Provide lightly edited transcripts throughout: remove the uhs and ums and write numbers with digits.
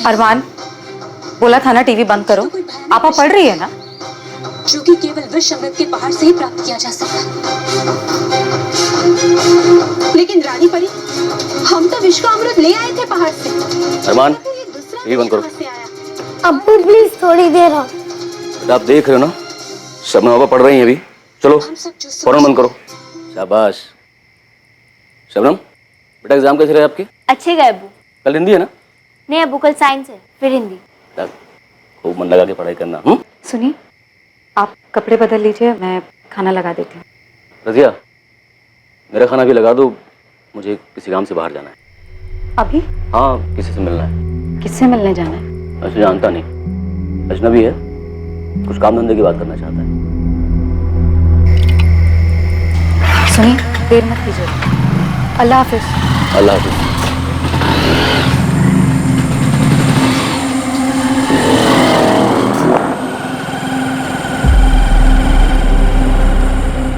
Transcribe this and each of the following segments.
अरमान, बोला था ना टीवी बंद करो। आपा पढ़ रही है ना? जो कि केवल विश्व अमृत के पहाड़ से ही प्राप्त किया जा सकता है। लेकिन रानी परी, हम तो विश्व अमृत ले आए थे पहाड़ से। अरमान, टीवी बंद करो। अब्बू प्लीज थोड़ी देर हो। आप देख रहे हो ना, शबनम आपा पढ़ रही हैं अभी। चलो फौरन बंद करो। शाबाश। शबनम, बेटा एग्जाम कैसे रहे आपके? अच्छे गए अब्बू। कल हिंदी है ना? नहीं अब्बू, कल साइंस है, फिर हिंदी। खूब मन लगा के पढ़ाई करना। सुनिए, आप कपड़े बदल लीजिए, मैं खाना लगा देती हूँ। रजिया, मेरा खाना भी लगा दो, मुझे किसी काम से बाहर जाना है। अभी? हाँ, किसी से मिलना है। किससे मिलने जाना है? अच्छा, जानता नहीं, अजनबी है, कुछ काम धंधे की बात करना चाहता है। सुनिए, देर मत कीजिए। अल्लाह हाफिज। अल्लाह हाफिज।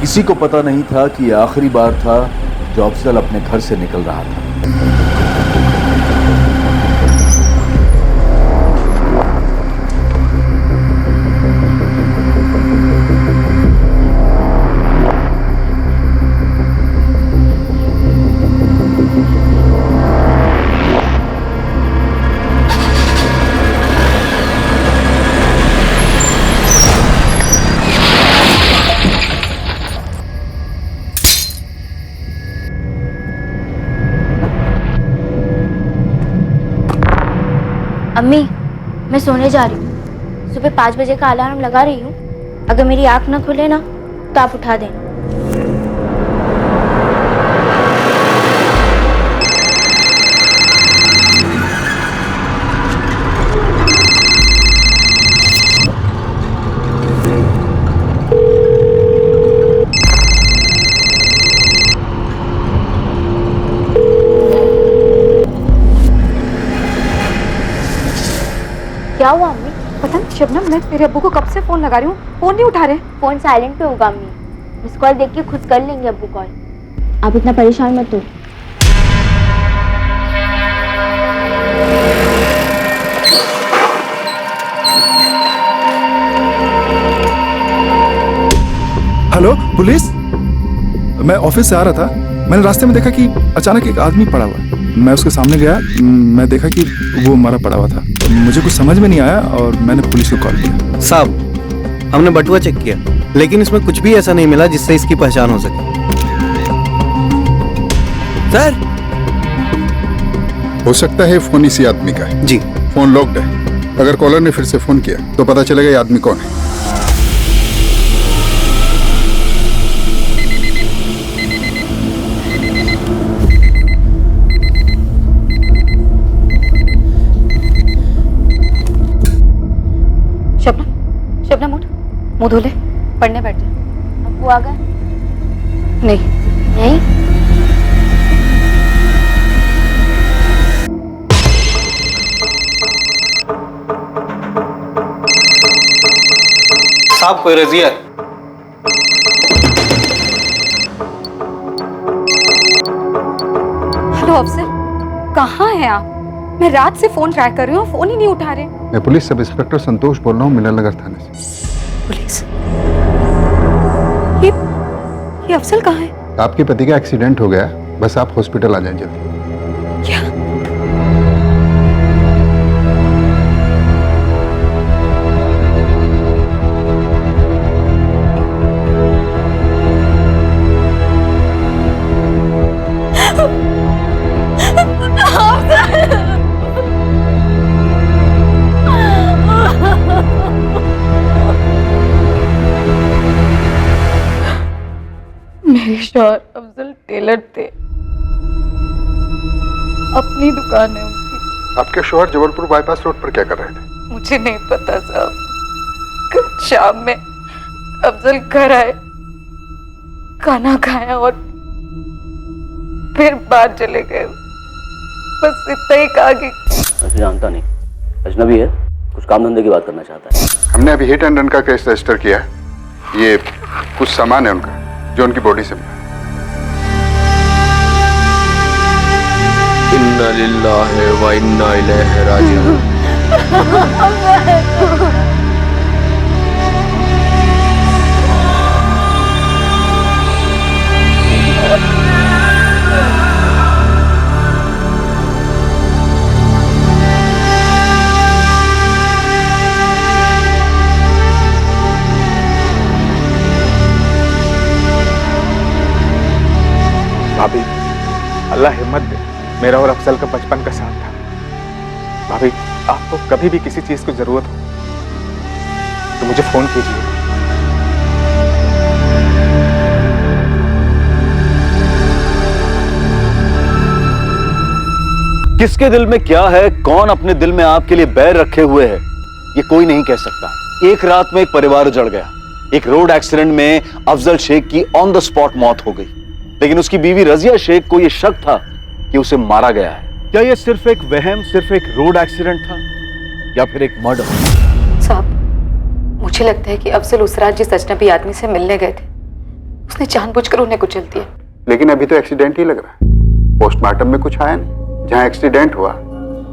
किसी को पता नहीं था कि यह आखिरी बार था जो अफजल अपने घर से निकल रहा था। अम्मी, मैं सोने जा रही हूँ। सुबह 5 बजे का अलार्म लगा रही हूँ। अगर मेरी आँख ना खुले ना तो आप उठा देना। क्या हुआ अम्मी? पता नहीं शबनम, मैं तेरे अब्बू को कब से फोन लगा रही हूँ, फोन नहीं उठा रहे। फोन साइलेंट पे होगा अम्मी। मिस कॉल देख के खुद कर लेंगे अब्बू कॉल। आप इतना परेशान मत हो। हेलो पुलिस, मैं ऑफिस से आ रहा था। मैंने रास्ते में देखा कि अचानक एक आदमी पड़ा हुआ। मैं उसके सामने गया, मैं देखा कि वो मरा पड़ा हुआ था। मुझे कुछ समझ में नहीं आया और मैंने पुलिस को कॉल किया। साहब, हमने बटुआ चेक किया, लेकिन इसमें कुछ भी ऐसा नहीं मिला जिससे इसकी पहचान हो सके। सर, हो सकता है फोन इसी आदमी का है। जी। फोन लॉक्ड है। अगर कॉलर ने फिर से फोन किया तो पता चलेगा ये आदमी कौन है। शबनम उठ, मुंह धो ले, पढ़ने बैठ जा। अब्बू आ गए? नहीं। नहीं? साहब, कोई रजिया? हेलो अफसर, कहाँ हैं आप? मैं रात से फोन ट्राई कर रही हूँ, फोन ही नहीं उठा रहे। मैं पुलिस सब इंस्पेक्टर संतोष बोल रहा हूँ, मिलन नगर थाने से। पुलिस? ये अफसल कहाँ है? आपके पति का एक्सीडेंट हो गया, बस आप हॉस्पिटल आ जाएं जल्दी। क्या? मेरे शौहर अफजल टेलर थे, अपनी दुकान है उनकी। आपके शौहर जबलपुर बाईपास रोड पर क्या कर रहे थे? मुझे नहीं पता साहब। कल शाम में अफजल घर आए, खाना खाया और फिर बाहर चले गए। बस इतना ही कहा कि ऐसे जानता नहीं, अजनबी है, कुछ काम धंधे की बात करना चाहता है। हमने अभी हिट एंड रन का केस रजिस्टर किया है। ये कुछ सामान है उनका जो उनकी बॉडी से मिला। इन्ना लिल्लाहि व इन्ना इलैहि राजिऊन। अल्लाह हिम्मत दे। मेरा और अफजल का बचपन का साथ था। भाभी, आपको कभी भी किसी चीज की जरूरत हो तो मुझे फोन कीजिए। किसके दिल में क्या है, कौन अपने दिल में आपके लिए बैर रखे हुए है, ये कोई नहीं कह सकता। एक रात में एक परिवार उजड़ गया। एक रोड एक्सीडेंट में अफजल शेख की ऑन द स्पॉट मौत हो गई, लेकिन उसकी बीवी रजिया शेख को यह शक था कि उसे मारा गया है। क्या यह सिर्फ एक वहम, सिर्फ एक रोड एक्सीडेंट था या फिर एक मर्डर? साहब, मुझे लगता है कि अफजल उस रात जिस अजनबी आदमी से मिलने गए थे, उसने जानबूझकर उन्हें कुचल दिया। लेकिन अभी तो एक्सीडेंट ही लग रहा है। पोस्टमार्टम में कुछ आया नहीं। जहाँ एक्सीडेंट हुआ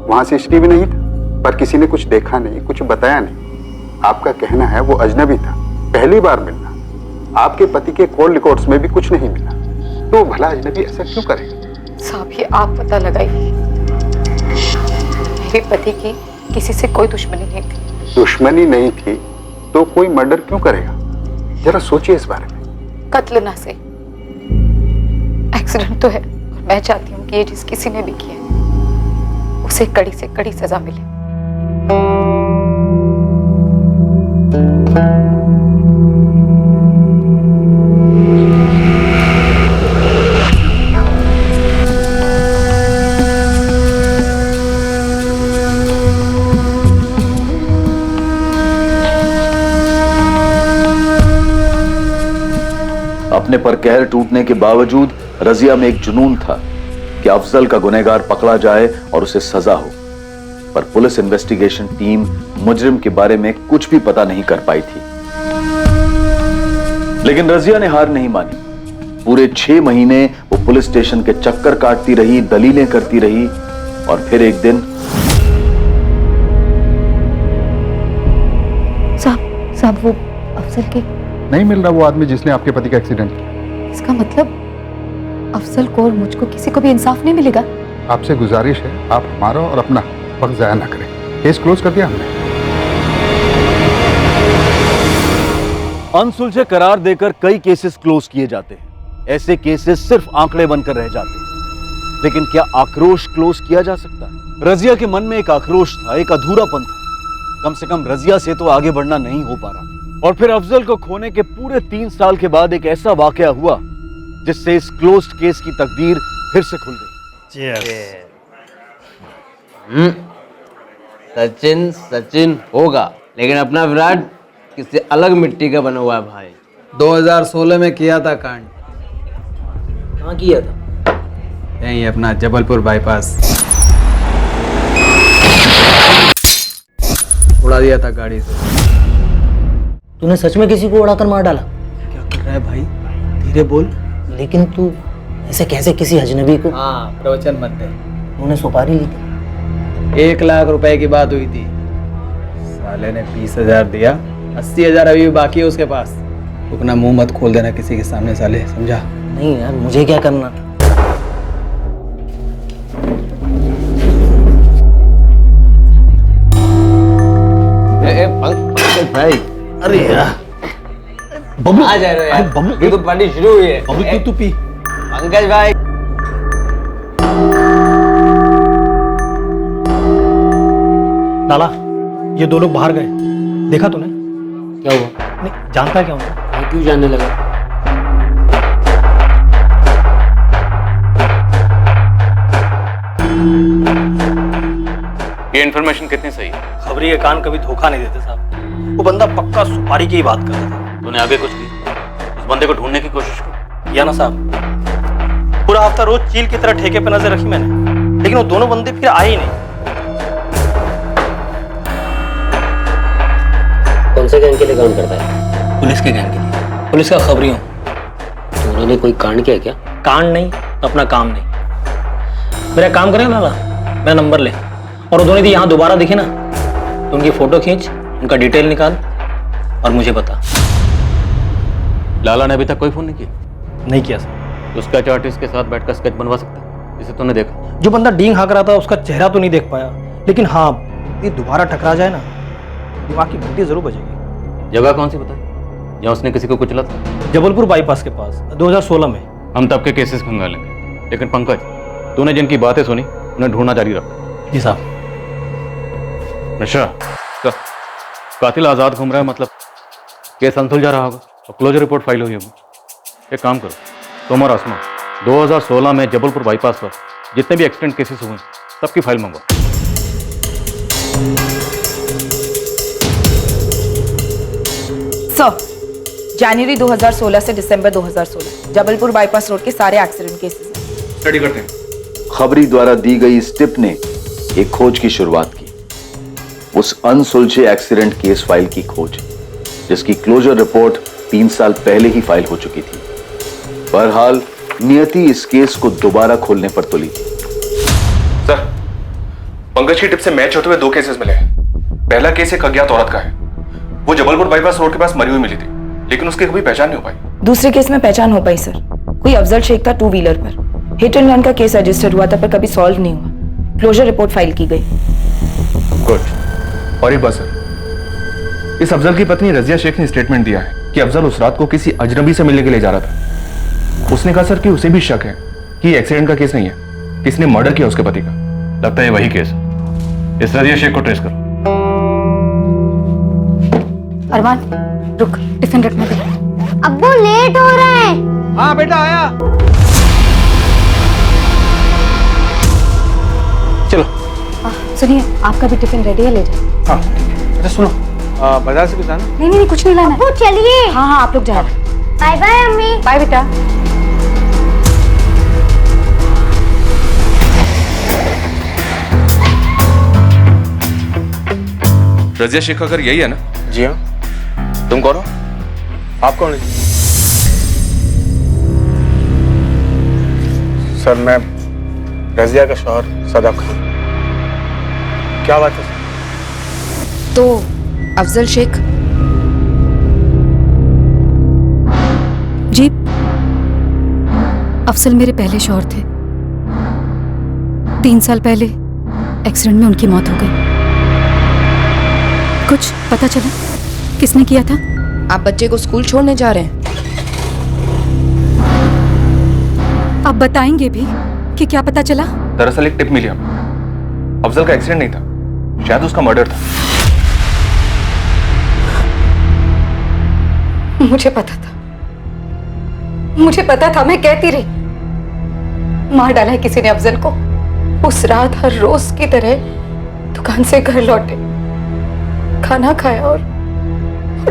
वहां सीसीटीवी नहीं था, पर किसी ने कुछ देखा नहीं, कुछ बताया नहीं। आपका कहना है वो अजनबी था, पहली बार मिलना। आपके पति के कॉल रिकॉर्ड्स में भी कुछ नहीं मिला, तो भला अजनबी ऐसा क्यों करेगा? साहब, ये आप पता लगाइए। मेरे पति की किसी से कोई दुश्मनी नहीं थी। दुश्मनी नहीं थी तो कोई मर्डर क्यों करेगा? जरा सोचिए इस बारे में। कत्ल ना से एक्सीडेंट तो है, और मैं चाहती हूँ कि ये जिस किसी ने भी किया है उसे कड़ी से कड़ी सजा मिले। अपने पर कहर टूटने के बावजूद रजिया में एक जुनून था कि अफजल का गुनहगार पकड़ा जाए और उसे सजा हो, पर पुलिस इन्वेस्टिगेशन टीम मुजरिम के बारे में कुछ भी पता नहीं कर पाई थी। लेकिन रजिया ने हार नहीं मानी। पूरे 6 महीने वो पुलिस स्टेशन के चक्कर काटती रही, दलीलें करती रही, और फिर एक दिन साहब वो अफजल के नहीं मिल रहा वो आदमी जिसने आपके पति का एक्सीडेंट किया। इसका मतलब अफजल को और मुझको किसी को भी इंसाफ नहीं मिलेगा। आपसे गुजारिश है, आप हमारा और अपना वक्त जाया ना करें। केस क्लोज कर दिया हमने। अनसुलझे करार देकर कई केसेस क्लोज किए जाते हैं। ऐसे केसेस सिर्फ आंकड़े बनकर रह जाते हैं। लेकिन क्या आक्रोश क्लोज किया जा सकता है? रजिया के मन में एक आक्रोश था, एक अधूरापन था। कम से कम रजिया से तो आगे बढ़ना नहीं हो पा रहा। और फिर अफजल को खोने के पूरे 3 साल के बाद एक ऐसा वाकया हुआ जिससे इस क्लोज्ड केस की तकदीर फिर से खुल गई। सचिन सचिन होगा, लेकिन अपना विराट किसी अलग मिट्टी का बना हुआ है भाई। 2016 में किया था कांड। कहाँ किया था? यहीं अपना जबलपुर बाईपास। उड़ा दिया था गाड़ी से। तूने सच में किसी को उड़ाकर मार डाला? क्या कर रहा है भाई? धीरे बोल। लेकिन तू ऐसे कैसे किसी अजनबी को? हाँ, प्रवचन मत दे। तूने सुपारी ली थी? 1 लाख रुपए की बात हुई थी। साले ने 20,000 दिया, 80,000 अभी भी बाकी है उसके पास। अपना मुंह मत खोल देना किसी के सामने साले, समझा? नहीं यार, मुझे क्या करना? पंकज भाई, अरे यार बबलू आ जा रहे यार। बबलू ये तो पार्टी शुरू हुई है। बबलू तू पी। पंकज भाई, लाला, ये 2 लोग बाहर गए, देखा तूने? क्या हुआ? नहीं जानता क्या उन्हें? क्यों जानने लगा? ये इन्फॉर्मेशन कितनी सही है? खबरी के कान कभी धोखा नहीं देते साहब। वो बंदा पक्का सुपारी की ही बात कर रहा था। तूने आगे कुछ की? उस बंदे को ढूंढने की कोशिश की? किया ना साहब। पूरा हफ्ता रोज चील की तरह ठेके पे नजर रखी मैंने, लेकिन वो दोनों बंदे फिर आए ही नहीं। कौन से गैंग के लिए काम करता है? पुलिस के गैंग के लिए, पुलिस का खबरी हूँ। तो उन्होंने कोई कांड किया क्या? कांड नहीं तो अपना काम नहीं। मेरा काम करें लाला, मेरा नंबर ले, और दोनों यदि यहाँ दोबारा दिखे ना तो उनकी फोटो खींच, उनका डिटेल निकाल और मुझे बता। लाला ने अभी तक कोई फोन नहीं किया? नहीं किया सर। उसका आर्टिस्ट के साथ बैठकर स्केच बनवा सकता है जिसे तूने देखा? जो बंदा डींग हाँक रहा था उसका चेहरा तो नहीं देख पाया, लेकिन हाँ ये दोबारा टकरा जाए ना, दिमाग की घंटी जरूर बजेगी। जगह कौन सी बताई जहाँ उसने किसी को कुचला था? जबलपुर बाईपास के पास 2016 में। हम तब के केसेस खंगालेंगे, लेकिन पंकज तूने जिनकी बातें सुनी उन्हें ढूंढना जारी रख। जी साहब। मिश्रा, कातिल आजाद घूम रहा है, मतलब केस अनसुलझा रहा होगा और क्लोजर रिपोर्ट फाइल हुई होगी। एक काम करो, तुम और आसमा 2016 में जबलपुर बाईपास पर जितने भी एक्सीडेंट केसेस हुए सबकी फाइल मंगवाओ। सर, जनवरी 2016 से दिसंबर 2016 जबलपुर बाईपास रोड के सारे एक्सीडेंट केसेस हैं। स्टडी करते हैं। खबरी द्वारा दी गई इस टिप ने एक खोज की शुरुआत की, उस अनसुलझे एक्सीडेंट केस फाइल की खोज जिसकी क्लोजर रिपोर्ट 3 साल पहले ही फाइल हो चुकी थी। बहरहाल नियति इस केस को दोबारा खोलने पर तुली थी। सर, पंकज की टिप से मैच होते हुए 2 केसेस मिले हैं। पहला केस एक अज्ञात औरत का है, वो जबलपुर बाईपास रोड के पास मरी हुई मिली थी, लेकिन उसकी कभी पहचान नहीं हो पाई। दूसरे केस में पहचान हो पाई सर, कोई अफजल शेख था 2 व्हीलर पर। हिट एंड रन का केस रजिस्टर हुआ था पर कभी सॉल्व नहीं हुआ। क्लोजर रिपोर्ट फाइल की गई। गुड। और एक बात सर, इस अफजल की पत्नी रजिया शेख ने स्टेटमेंट दिया है कि अफजल उस रात को किसी अजनबी से मिलने के लिए जा रहा था। उसने कहा सर कि उसे भी शक है कि एक्सीडेंट का केस नहीं है, किसने मर्डर किया उसके पति का। लगता है वही केस। इस रजिया शेख को ट्रेस करो। अरमान रुक, टिफिन रखने दे। अब्बू लेट हो रहे हैं। हाँ बेटा आया। चलो। सुनिए, आपका भी टिफिन रेडी है, ले जाओ। हाँ, अच्छा सुनो, बाजार से कुछ लाना? नहीं, कुछ नहीं लाना। अब्बू चलिए। हाँ, आप लोग जाओ। बाय बाय अम्मी। बाय बेटा। रजिया शेख का घर यही है ना? जी हाँ। तुम कौन हो? आप कौन है? सर, मैं रजिया का शौहर सदाब खान। क्या बात है? तो अफजल शेख? जी, अफजल मेरे पहले शौहर थे। 3 साल पहले एक्सीडेंट में उनकी मौत हो गई। कुछ पता चला किसने किया था? आप बच्चे को स्कूल छोड़ने जा रहे हैं? आप बताएंगे भी कि क्या पता चला? दरअसल एक टिप मिली हमें। अफजल का एक्सीडेंट नहीं था, शायद उसका मर्डर था। मुझे पता था, मैं कहती रही। मार डाला है किसी ने अफजल को। उस रात हर रोज की तरह दुकान से घर लौटे, खाना खाया और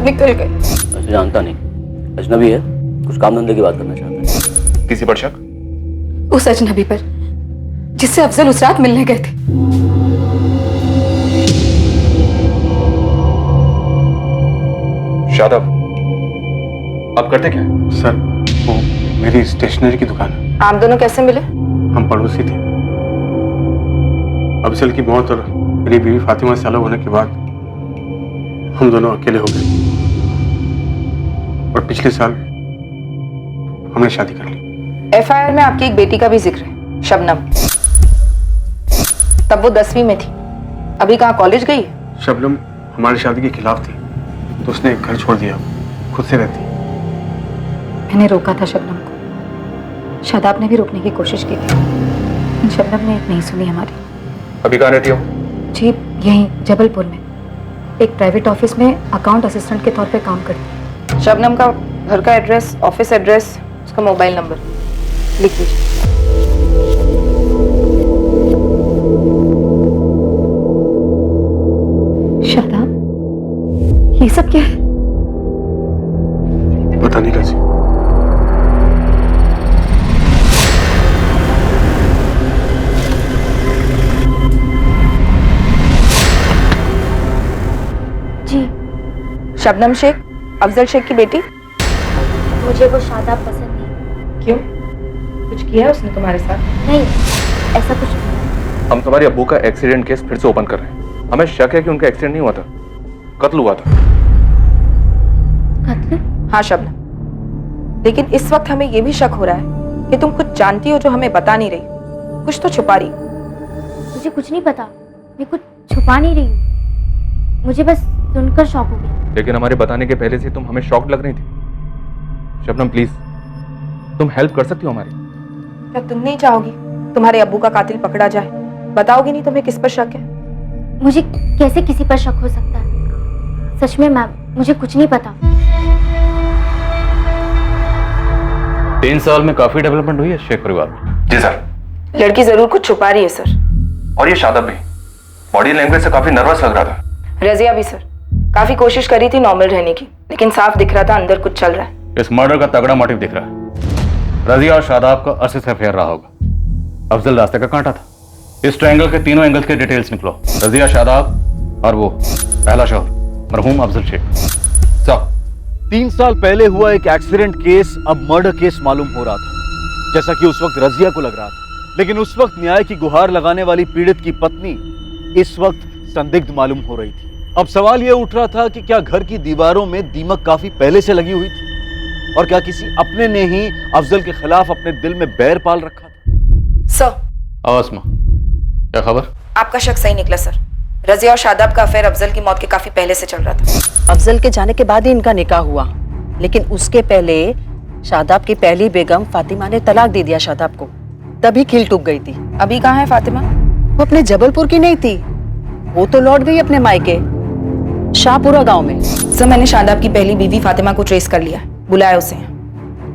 निकल गए। वैसे जानता नहीं, अजनबी है, कुछ काम धंधे की बात करना चाहता है। किसी पर शक? उस अजनबी पर जिससे अफजल उस रात मिलने गए थे। शादाब, आप करते क्या हैं? सर, वो मेरी स्टेशनरी की दुकान है। आप दोनों कैसे मिले? हम पड़ोसी थे। अफजल की मौत और मेरी बीवी फातिमा से अलग होने के बाद हम दोनों अकेले हो गए और पिछले साल हमने शादी कर ली। एफआईआर में आपकी एक बेटी का भी जिक्र है, शबनम। तब वो 10वीं में थी, अभी कहाँ कॉलेज गई? शबनम हमारी शादी के खिलाफ थी, तो उसने घर छोड़ दिया, खुद से रहती। मैंने रोका था शबनम को, शादाब ने भी रोकने की कोशिश की थी, शबनम ने नहीं सुनी हमारी। अभी कहाँ रहती हो? जी, यहीं जबलपुर में एक प्राइवेट ऑफिस में अकाउंट असिस्टेंट के तौर पे काम करती। शबनम का घर का एड्रेस, ऑफिस एड्रेस, उसका मोबाइल नंबर लिख लीजिए। शादाब, ये सब क्या है? पता नहीं रजी। जी, शबनम शेख, अफजल शेख की बेटी। मुझे वो शादाब पसंद नहीं। क्यों? कुछ किया है उसने तुम्हारे साथ? नहीं, ऐसा कुछ नहीं। हम तुम्हारे अब्बू का एक्सीडेंट केस फिर से ओपन कर रहे हैं। हमें शक है कि उनका एक्सीडेंट नहीं हुआ था, कत्ल हुआ था। कत्ल? हाँ शबनम, लेकिन इस वक्त हमें यह भी शक हो रहा है कि तुम कुछ जानती हो जो हमें बता नहीं रही। कुछ तो छुपा रही। मुझे कुछ नहीं पता, मैं कुछ छुपा नहीं रही हूँ। मुझे बस सुनकर शॉक हो गया। लेकिन हमारे बताने के पहले से तुम हमें शॉक्ड लग रही थी। शबनम प्लीज, तुम हेल्प कर सकती हो हमारी? क्या तुम नहीं चाहोगी तुम्हारे अब्बू का कातिल पकड़ा जाए, बताओगी नहीं तुम्हें किस पर शक है? मुझे कैसे किसी पर शक हो सकता है? सच में मैम, मुझे कुछ नहीं पता। 3 साल में काफी डेवलपमेंट हुई है शेख परिवार में। जी सर। लड़की जरूर कुछ छुपा रही है सर। और ये शादाब भी बॉडी लैंग्वेज से काफी नर्वस लग रहा था। रजिया भी सर, काफी कोशिश करी थी नॉर्मल रहने की, लेकिन साफ दिख रहा था अंदर कुछ चल रहा है। इस मर्डर का तगड़ा मोटिव दिख रहा है। रजिया और शादाब का अरसे से अफेयर रहा होगा। अफजल रास्ते का कांटा था। इस ट्रायंगल के तीनों एंगल्स के डिटेल्स निकलो। रजिया, शादाब और वो पहला शोहर मरहूम अफजल शेख। साहब, 3 साल पहले हुआ एक एक्सीडेंट केस अब मर्डर केस मालूम हो रहा था, जैसा कि उस वक्त रजिया को लग रहा था। लेकिन उस वक्त न्याय की गुहार लगाने वाली पीड़ित की पत्नी इस वक्त संदिग्ध मालूम हो रही थी। अब सवाल यह उठ रहा था कि क्या घर की दीवारों में दीमक काफी पहले से लगी हुई थी, और क्या किसी अपने ने ही अफजल के खिलाफ अपने दिल में बैर पाल रखा था? सर, आसमा, क्या खबर? आपका शक सही निकला सर। रजिया और शादाब का अफेयर अफजल की मौत के काफी पहले से चल रहा था। अफजल के जाने के बाद ही इनका निकाह हुआ, लेकिन उसके पहले शादाब की पहली बेगम फातिमा ने तलाक दे दिया शादाब को, तभी खिल टूट गई थी। अभी कहाँ है फातिमा? वो अपने जबलपुर की नहीं थी, वो तो लौट गई अपने मायके शाहपुरा गांव में। सर, मैंने शादाब की पहली बीवी फातिमा को ट्रेस कर लिया, बुलाया उसे।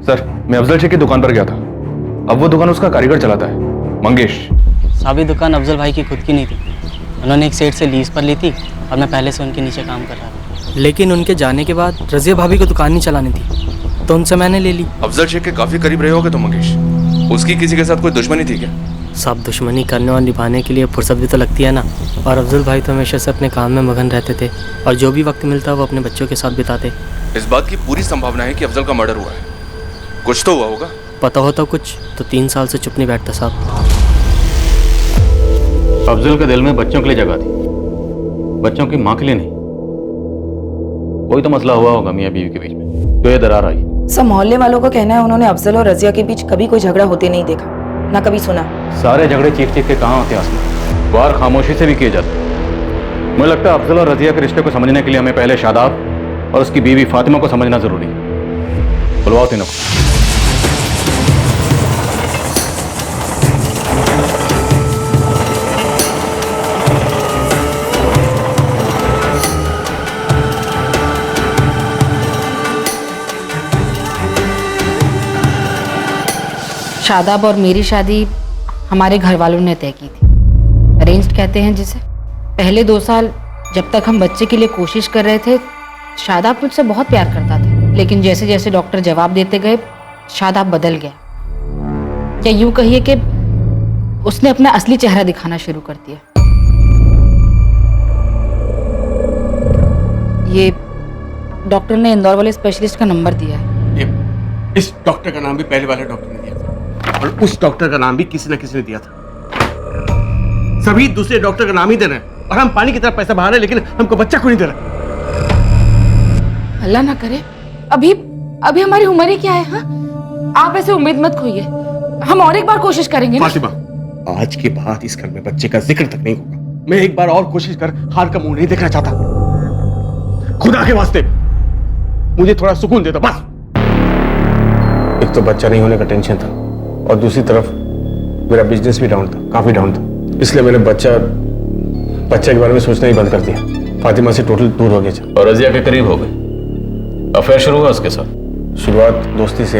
सर, मैं अफजल शेख की दुकान पर गया था। अब वो दुकान उसका कारीगर चलाता है, मंगेश। साबी दुकान अफजल भाई की खुद की नहीं थी, उन्होंने एक सेठ से लीज पर ली थी और मैं पहले से उनके नीचे काम कर रहा था। लेकिन उनके जाने के बाद रजिया भाभी को दुकान नहीं चलानी थी, तो उनसे मैंने ले ली। अफजल शेख के काफी करीब रहे होगे तो मंगेश, उसकी किसी के साथ कोई दुश्मनी थी क्या? सब दुश्मनी करने और निभाने के लिए फुर्सत भी तो लगती है ना। और अफजल भाई तो हमेशा से अपने काम में मगन रहते थे और जो भी वक्त मिलता वो अपने बच्चों के साथ बिताते। इस बात की पूरी संभावना है कि अफजल का मर्डर हुआ है। कुछ तो हुआ होगा। पता होता कुछ तो 3 साल से चुप नहीं बैठता साहब। अफजल के दिल में बच्चों के लिए जगह थी, बच्चों की माँ के लिए नहीं। कोई तो मसला हुआ होगा मियाँ बीवी के बीच में, तो ये दरार आई। सब मोहल्ले वालों का कहना है उन्होंने अफजल और रजिया के बीच कभी कोई झगड़ा होते नहीं देखा, ना कभी सुना। सारे झगड़े चीख चीख के कहाँ होते हैं, वार खामोशी से भी किए जाते हैं। मुझे लगता है अफजल और रजिया के रिश्ते को समझने के लिए हमें पहले शादाब और उसकी बीवी फातिमा को समझना जरूरी है। बुलवाओ तीनों को। शादाब और मेरी शादी हमारे घर वालों ने तय की थी। अरेंज्ड कहते हैं जिसे। पहले 2 साल जब तक हम बच्चे के लिए कोशिश कर रहे थे, शादाब मुझसे बहुत प्यार करता था, लेकिन जैसे जैसे डॉक्टर जवाब देते गए शादाब बदल गया, या यूं कहिए कि उसने अपना असली चेहरा दिखाना शुरू कर दिया। ये डॉक्टर ने इंदौर वाले स्पेशलिस्ट का नंबर दिया है। इस डॉक्टर का नाम भी पहले वाले डॉक्टर ने दिया था, और उस डॉक्टर का नाम भी किसी न किसी ने दिया था। सभी दूसरे डॉक्टर का नाम ही दे रहे हैं, और हम पानी की तरफ पैसा बहा रहे हैं, लेकिन हमको बच्चा क्यों नहीं दे रहा? अल्लाह ना करे, अभी अभी हमारी उम्र ही क्या है? हाँ, आप ऐसे उम्मीद मत खोइए, हम और एक बार कोशिश करेंगे ना। फातिमा, आज के बाद इस घर में बच्चे का जिक्र तक नहीं होगा। मैं एक बार और कोशिश कर हार का मुंह नहीं देखना चाहता। खुदा के वास्ते मुझे थोड़ा सुकून दे दो बस। एक तो बच्चा नहीं होने का टेंशन था, और दूसरी तरफ मेरा बिजनेस भी डाउन था, काफी डाउन था। इसलिए मैंने बच्चे के बारे में सोचना ही बंद कर दिया। फातिमा से टोटल दूर हो गया। और रजिया के करीब हो गए। अफेयर शुरू हुआ उसके साथ? शुरुआत दोस्ती से,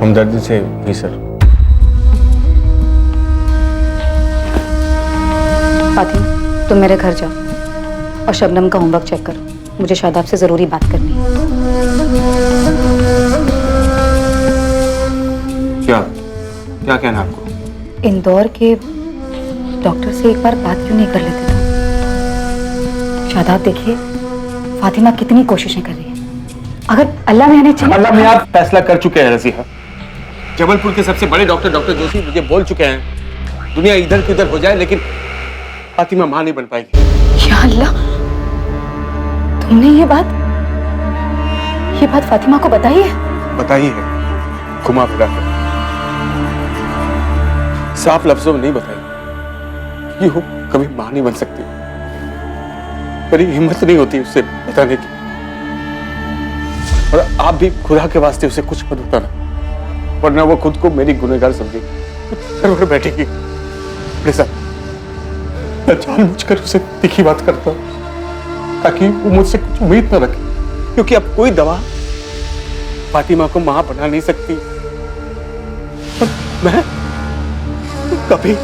हमदर्दी से ही सर। फातिमा, तुम मेरे घर जाओ और शबनम का होमवर्क चेक करो, मुझे शादाब से जरूरी बात करनी है। क्या कहना आपको? इंदौर के डॉक्टर से एक बार बात क्यों नहीं कर लेते तुम? शादाब, देखिए फातिमा कितनी कोशिशें कर रही है, अगर अल्लाह ने इन्हें अल्लाह में आप फैसला कर चुके हैं रज़िया। जबलपुर के सबसे बड़े डॉक्टर जोशी मुझे बोल चुके हैं, दुनिया इधर की उधर हो जाए लेकिन फातिमा मां नहीं बन पाएगी। या अल्लाह, तुमने ये बात फातिमा को बताई है? बताई है, घुमा फिरा कर, साफ लफ्जों में नहीं बताई। यूं कभी मां नहीं बन सकती, मेरी हिम्मत नहीं होती उससे बताने की। और आप भी खुदा के वास्ते उसे कुछ मत बताना, वरना वो खुद को मेरी गुनहगार समझेगी। करवट बैठेगी। प्लीज साहब, मैं जानबूझकर उसे तीखी बात करता हूँ ताकि वो मुझसे कुछ उम्मीद न रखे, क्योंकि अब कोई दवा फातिमा को मां बना नहीं सकती। मैं कभी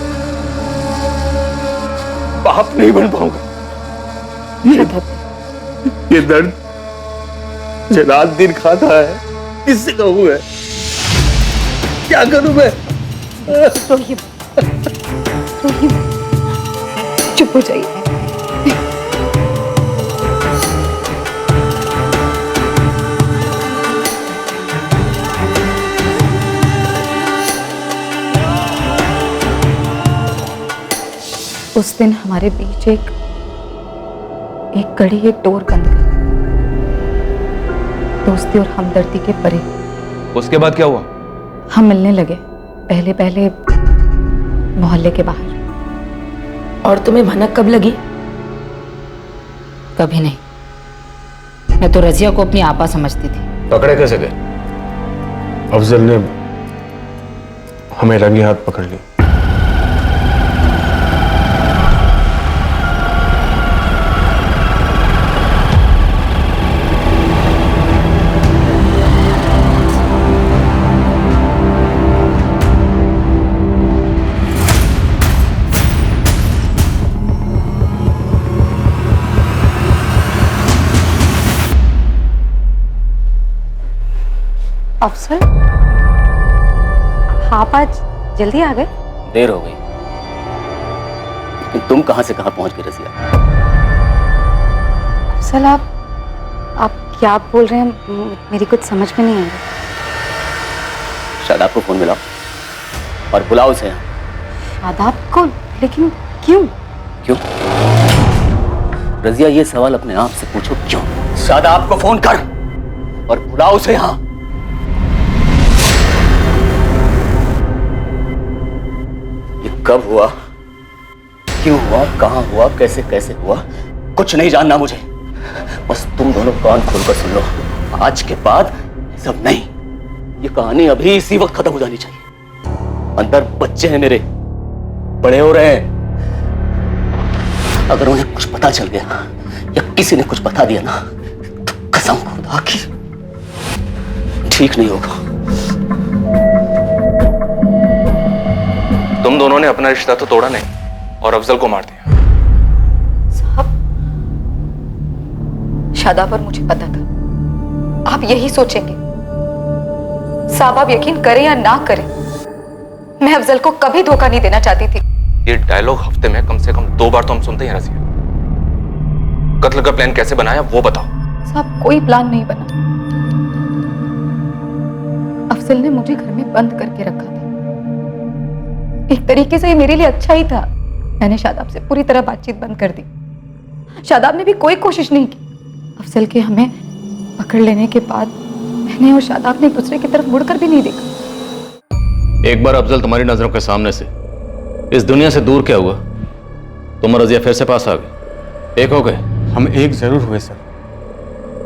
बाप नहीं बन पाऊंगा। ये दर्द मुझे रात दिन खाता है, किससे कहूं मैं? क्या करूं मैं? चुप हो जाइए। उस दिन हमारे बीच एक कड़ी, एक डोर बंद गई, दोस्ती और हमदर्दी के परे। उसके बाद क्या हुआ? हम मिलने लगे, पहले पहले मोहल्ले के बाहर। और तुम्हें भनक कब लगी? कभी नहीं। मैं तो रजिया को अपनी आपा समझती थी। पकड़े कैसे गए? अफजल ने हमें रंगे हाथ पकड़ लिया। अफसर, आप आज जल्दी आ गए? देर हो गई, लेकिन तुम कहां से कहां पहुंच गए रजिया? अफसर, आप क्या बोल रहे हैं? मेरी कुछ समझ में नहीं आ रही। शादाब को फोन मिलाओ और बुलाओ उसे। शादाब को? लेकिन क्यों? क्यों? रजिया, ये सवाल अपने आप से पूछो, क्यों? शादाब को फोन कर और बुलाओ उसे यहां। कब हुआ, क्यों हुआ, कहां हुआ, कैसे कैसे हुआ, कुछ नहीं जानना मुझे। बस तुम दोनों कान खोलकर सुन लो, आज के बाद सब नहीं। ये कहानी अभी इसी वक्त खत्म हो जानी चाहिए। अंदर बच्चे हैं मेरे, बड़े हो रहे हैं। अगर उन्हें कुछ पता चल गया या किसी ने कुछ बता दिया ना, तो कसम खुदा की ठीक नहीं होगा। तुम दोनों ने अपना रिश्ता तो तोड़ा नहीं और अफजल को मार दिया। साहब, शादाब पर मुझे पता था आप यही सोचेंगे। साहब, आप यकीन करें या ना करें, मैं अफजल को कभी धोखा नहीं देना चाहती थी। ये डायलॉग हफ्ते में कम से कम 2 बार तो हम सुनते हैं रजिया। कत्ल का प्लान कैसे बनाया वो बताओ। साहब, कोई प्लान नहीं बना। अफजल ने मुझे घर में बंद करके रखा था। एक तरीके से ये मेरे लिए अच्छा ही था। मैंने शादाब से पूरी तरह बातचीत बंद कर दी। शादाब ने भी कोई कोशिश नहीं की। अफजल के हमें पकड़ लेने के बाद मैंने और शादाब ने एक दूसरे की तरफ मुड़कर भी नहीं देखा। एक बार अफजल तुम्हारी नजरों के सामने से इस दुनिया से दूर क्या हुआ? तुम और रजिया फिर से पास आ गए, एक हो गए। हम एक जरूर हुए सर,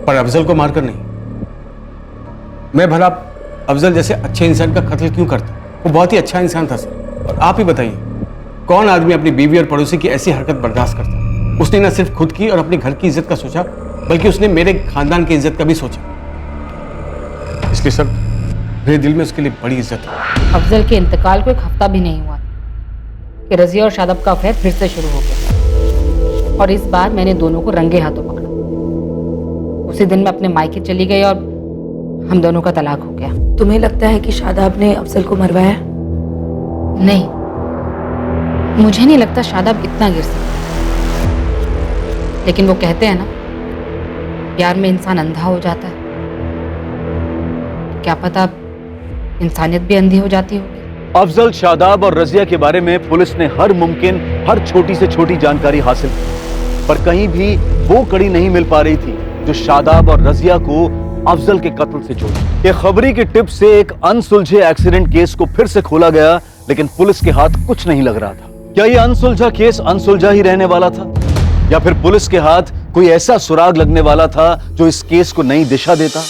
पर अफजल को मारकर नहीं। मैं भला अफजल जैसे अच्छे इंसान का कत्ल क्यों करता? वो बहुत ही अच्छा इंसान था सर। और आप ही बताइए, कौन आदमी अपनी बीवी और पड़ोसी की ऐसी हरकत बर्दाश्त करता? उसने न सिर्फ खुद की और अपने घर की इज्जत का सोचा, बल्कि उसने मेरे खानदान की इज्जत का भी सोचा। इसलिए सर, मेरे दिल में उसके लिए बड़ी इज्जत है। अफजल के इंतकाल को 1 हफ्ता भी नहीं हुआ कि रजिया और शादाब का अफेयर फिर से शुरू हो गया, और इस बार मैंने दोनों को रंगे हाथों पकड़ा। उसी दिन मैं अपने मायके चली गई और हम दोनों का तलाक हो गया। तुम्हें लगता है कि शादाब ने अफजल को मरवाया? नहीं, मुझे नहीं लगता शादाब इतना गिर सकता। लेकिन वो कहते हैं ना, प्यार में इंसान अंधा हो जाता है। क्या पता इंसानियत भी अंधी हो जाती होगी। अफजल, शादाब और रजिया के बारे में पुलिस ने हर मुमकिन, हर छोटी से छोटी जानकारी हासिल की, पर कहीं भी वो कड़ी नहीं मिल पा रही थी जो शादाब और रजिया को अफजल के कत्ल से जोड़े। एक खबरी की टिप से एक अनसुलझे एक्सीडेंट केस को फिर से खोला गया, लेकिन पुलिस के हाथ कुछ नहीं लग रहा था। क्या यह अनसुलझा केस अनसुलझा ही रहने वाला था, या फिर पुलिस के हाथ कोई ऐसा सुराग लगने वाला था जो इस केस को नई दिशा देता?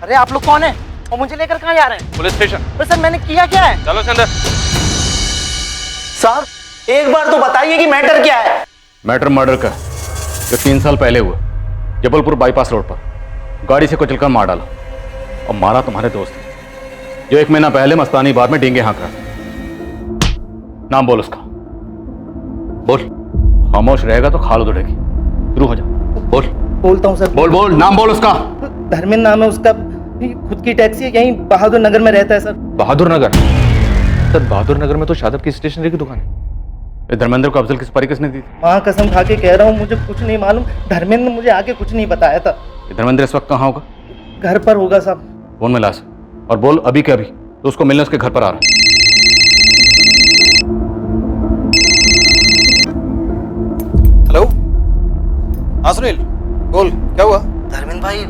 अरे आप लोग कौन है और मुझे लेकर कहाँ जा रहे हैं? Police station. अरे सर मैंने किया क्या है? चलो अंदर। साहब एक बार तो बताइए कि मैटर क्या है? मैटर मर्डर का जो 3 साल पहले हुआ जबलपुर बाईपास रोड पर गाड़ी से कुचलकर मार डाला और मारा तुम्हारे दोस्त ने, जो 1 महीना पहले मस्तानी बार में डींगे हाँक रहा। नाम बोल उसका, बोल। खामोश रहेगा तो खाल उधड़ेगी। शुरू हो जा, बोल। बोलता हूँ सर। बोल बोल, नाम बोल उसका। धर्मेंद्र नाम है उसका, खुद की टैक्सी है, यहीं बहादुर नगर में रहता है सर। बहादुर नगर? सर बहादुर नगर में तो शादाब की स्टेशनरी की दुकान है। धर्मेंद्र को अफजल की सुपारी किसने दी? माँ कसम खा के कह रहा हूँ, मुझे कुछ नहीं मालूम। धर्मेंद्र मुझे आगे कुछ नहीं बताया था। धर्मेंद्र इस वक्त कहाँ होगा? घर पर होगा साहब। फोन में ला से और बोल अभी के अभी तो उसको मिलने उसके घर पर आ रहा है। हेलो, हाँ सुनील बोल, क्या हुआ? धर्मेंद्र भाई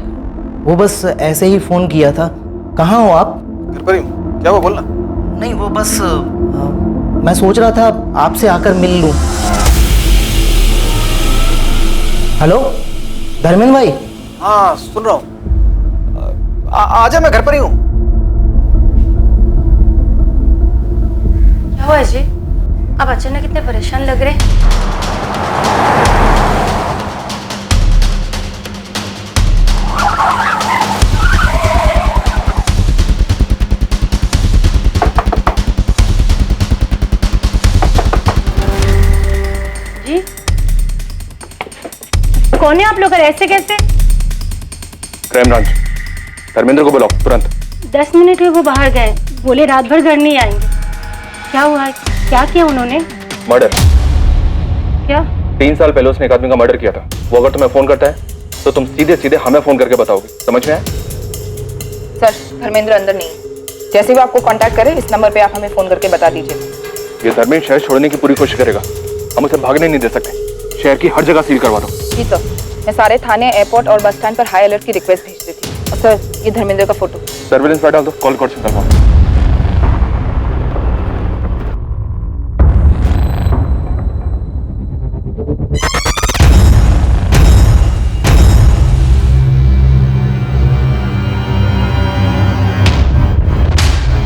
वो बस ऐसे ही फोन किया था। कहाँ हो आप? घर पर ही हूँ। क्या हुआ बोलना? नहीं वो बस मैं सोच रहा था आपसे आकर मिल लूं। हेलो धर्मेंद्र भाई। हाँ सुन रहा हूँ। आजा, मैं घर पर ही हूँ। क्या हुआ अजय? आप अचानक इतने परेशान लग रहे? जी कौन है आप लोग? ऐसे कैसे? Crime branch. धर्मेंद्र को बुलाओ तुरंत। 10 मिनट हुए वो बाहर गए, बोले रात भर घर नहीं आएंगे। क्या हुआ? क्या किया उन्होंने? मर्डर। क्या? 3 साल पहले उसने एक आदमी का मर्डर किया था। वो अगर तुम्हें फोन करता है तो तुम सीधे सीधे हमें फोन करके बताओगे, समझ में आया? सर धर्मेंद्र अंदर नहीं है। जैसे वो आपको कांटेक्ट करे इस नंबर पे आप हमें फोन करके बता दीजिए। ये धर्मेंद्र शहर छोड़ने की पूरी कोशिश करेगा, हम उसे भागने नहीं दे सकते। शहर की हर जगह सील करवा दो। जी सर, मैं सारे थाने, एयरपोर्ट और बस स्टैंड पर हाई अलर्ट की रिक्वेस्ट भेज देती हूँ। और सर ये धर्मेंद्र का फोटो सर्विलेंस पर डाल दो, कॉल कर सकता हूँ।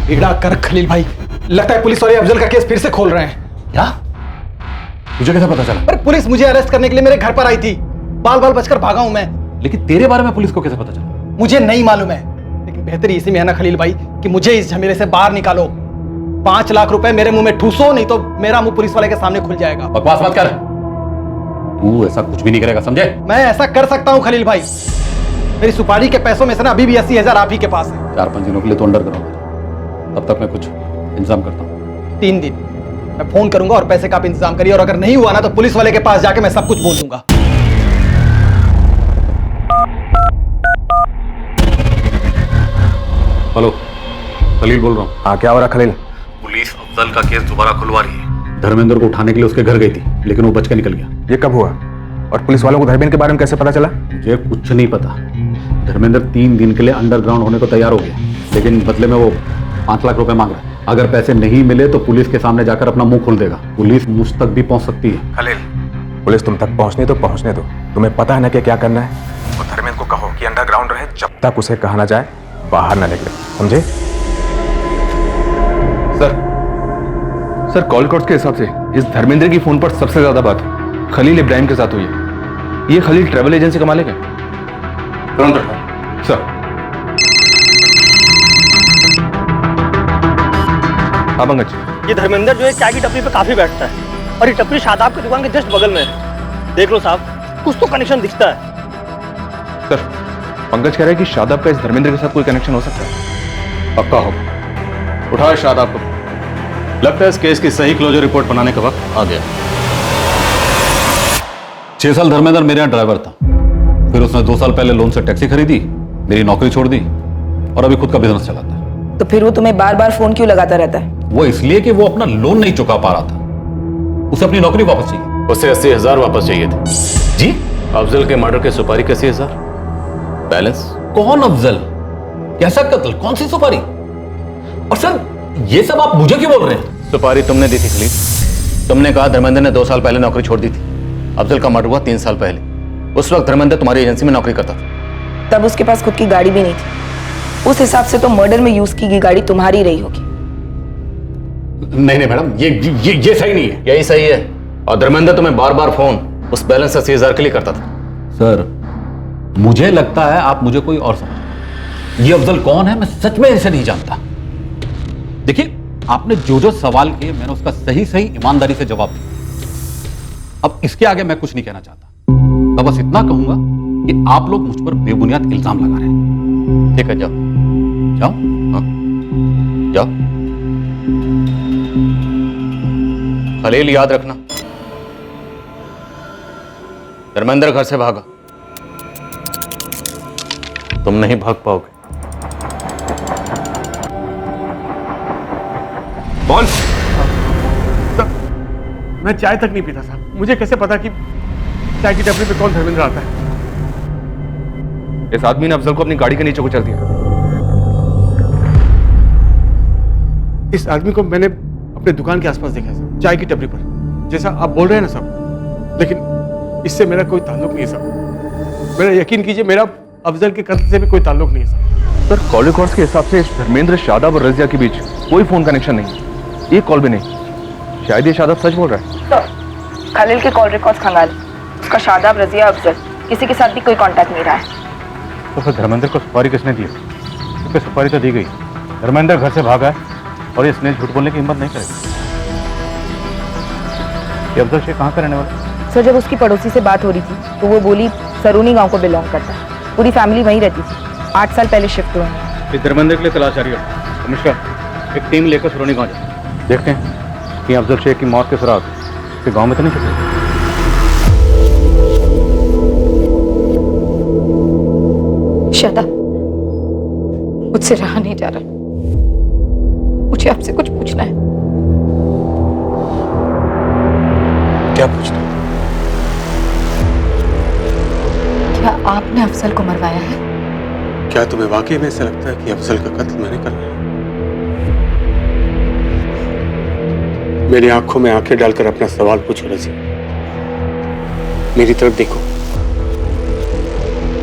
बेड़ा कर खलील भाई, लगता है पुलिस वाले अफजल का केस फिर से खोल रहे हैं। क्या? तुझे कैसे पता चला? अरे पुलिस मुझे अरेस्ट करने के लिए मेरे घर पर आई थी। बाल बाल बचकर भागा हूं मैं। लेकिन तेरे बारे में पुलिस को कैसे पता चला? मुझे नहीं मालूम है, लेकिन बेहतरी इसी में है ना खलील भाई कि मुझे इस झमेले से बाहर निकालो। 5 लाख रुपए मेरे मुंह में ठूसो, नहीं तो मेरा मुंह पुलिस वाले के सामने खुल जाएगा। बकवास मत कर, तू ऐसा कुछ भी नहीं करेगा, समझे? मैं ऐसा कर सकता हूँ खलील भाई। मेरी सुपारी के पैसों में से ना अभी भी 80,000 आप ही के पास है। 4-5 दिनों के लिए तो अंडर करूंगा, तब तक मैं कुछ इंतजाम करता हूँ। 3 दिन मैं फोन करूंगा और पैसे का आप इंतजाम करिए, और अगर नहीं हुआ ना तो पुलिस वाले के पास जाके मैं सब कुछ बोल दूंगा। हेलो, खलील बोल रहा हूँ। हाँ क्या हो रहा खलील? पुलिस अफजल का केस दोबारा खुलवा रही है। धर्मेंद्र को उठाने के लिए उसके घर गई थी, लेकिन वो बच के निकल गया। ये कब हुआ? और पुलिस वालों को धर्मेंद्र के बारे में कैसे पता चला? मुझे कुछ नहीं पता। धर्मेंद्र 3 दिन के लिए अंडरग्राउंड होने को तैयार हो गया, लेकिन बदले में वो 5 लाख रुपए मांग रहा है। अगर पैसे नहीं मिले तो पुलिस के सामने जाकर अपना मुंह खोल देगा। पुलिस मुझ तक भी पहुंच सकती है। खलील, पुलिस तुम तक पहुंचने तो पहुंचने दो, तुम्हें पता है ना कि क्या करना है। वो धर्मेंद्र को कहो कि अंडरग्राउंड रहे, जब तक उसे कहा ना जाए बाहर ना निकले, समझे? सर कॉल रिकॉर्ड्स के हिसाब से इस धर्मेंद्र की फोन पर सबसे ज्यादा बात खलील इब्राहिम के साथ हुई है। ये खलील ट्रैवल एजेंसी का मालिक है। तुरंत रखो सर। हाँ पंकज, ये धर्मेंद्र जो है चाय की टपरी पे काफी बैठता है, और ये टपरी शादाब की दुकान के जस्ट बगल में है। देख लो साहब, कुछ तो कनेक्शन दिखता है। सर पंकज कह रहा है कि शादाब का इस धर्मेंद्र के साथ कोई कनेक्शन हो सकता है। पक्का होगा। उठाओ शादाब को। लगता है इस केस की सही क्लोजर रिपोर्ट बनाने का वक्त आ गया। 6 साल धर्मेंद्र मेरे यहाँ ड्राइवर था, फिर उसने 2 साल पहले लोन से टैक्सी खरीदी, मेरी नौकरी छोड़ दी और अभी खुद का बिजनेस चलाता है। तो फिर वो तुम्हें बार बार फोन क्यों लगाता रहता है? वो इसलिए कि वो अपना लोन नहीं चुका पा रहा था। उसे अपनी नौकरी वापस चाहिए। उसे 80,000 वापस चाहिए थे। जी? अफजल के मर्डर के सुपारी के 80,000 बैलेंस। कौन अफजल? कैसा कत्ल? कौन सी सुपारी? और सर ये सब आप मुझे क्यों बोल रहे हैं? सुपारी तुमने दी थी खलील। तुमने कहा धर्मेंद्र ने 2 साल पहले नौकरी छोड़ दी थी। अफजल का मर्डर हुआ 3 साल पहले। उस वक्त धर्मेंद्र तुम्हारी एजेंसी में नौकरी करता था। तब उसके पास खुद की गाड़ी भी नहीं थी। उस हिसाब से तो मर्डर में यूज की गई गाड़ी तुम्हारी रही होगी। नहीं नहीं मैडम, ये सही नहीं है। यही सही है। और धर्मेंद्र तो मैं बार बार फोन उस बैलेंस 80,000 के लिए करता था। सर मुझे लगता है आप मुझे कोई और समझ। ये अफजल कौन है मैं सच में इसे नहीं जानता। देखिए आपने जो जो सवाल किए मैंने उसका सही सही ईमानदारी से जवाब दिया। अब इसके आगे मैं कुछ नहीं कहना चाहता। मैं बस इतना कहूंगा कि आप लोग मुझ पर बेबुनियाद इल्जाम लगा रहे हैं। ठीक है, जाओ जाओ, हाँ जाओ। खलील याद रखना, धर्मेंद्र घर से भागा, तुम नहीं भाग पाओगे। बोल। मैं चाय तक नहीं पीता साहब, मुझे कैसे पता कि चाय की टपरी पे कौन धर्मेंद्र आता है? इस आदमी ने अफजल को अपनी गाड़ी के नीचे कुचल दिया। इस आदमी को मैंने अपने दुकान के आसपास देखा है साहब, चाय की टपरी पर, जैसा आप बोल रहे हैं ना साहब। लेकिन इससे मेरा कोई ताल्लुक नहीं है साहब। मेरा यकीन कीजिए, मेरा अफजल के कत्ल से भी कोई ताल्लुक नहीं है साहब। सर कॉल रिकॉर्ड्स के हिसाब से धर्मेंद्र, शादाब और रजिया के बीच कोई फोन कनेक्शन नहीं है, एक कॉल भी नहीं। शायद ये शादाब सच बोल रहा है। तो खलील के कॉल रिकॉर्ड्स खंगाल, उसका शादाब, रजिया, अफजल किसी के साथ भी कोई कांटेक्ट नहीं रहा है। तो फिर धर्मेंद्र को सुपारी किसने दी? क्योंकि सुपारी तो दी गई, धर्मेंद्र घर से भागा है और ये स्नेह झूठ बोलने की हिम्मत नहीं करेगा। ये अफजल शेख कहाँ का रहने वाला? सर जब उसकी पड़ोसी से बात हो रही थी तो वो बोली सरूनी गांव को बिलोंग करता है, पूरी फैमिली वहीं रहती थी, 8 साल पहले शिफ्ट हुए हैं। इस धर्मेंद्र के लिए तलाश जारी है। कमिश्नर एक टीम लेकर सरूनी गाँव जाए, देखते हैं कि अफजल शेख की मौत के सुराग के गाँव में तो नहीं छुपे। शादाब, मुझसे रहा नहीं जा रहा, मुझे आपसे कुछ पूछना है। क्या पूछना? क्या आपने अफजल को मरवाया है? क्या तुम्हें वाकई में ऐसा लगता है कि अफजल का कत्ल मैंने करना है? मेरी आंखों में आंखें डालकर अपना सवाल पूछो रजी, मेरी तरफ देखो।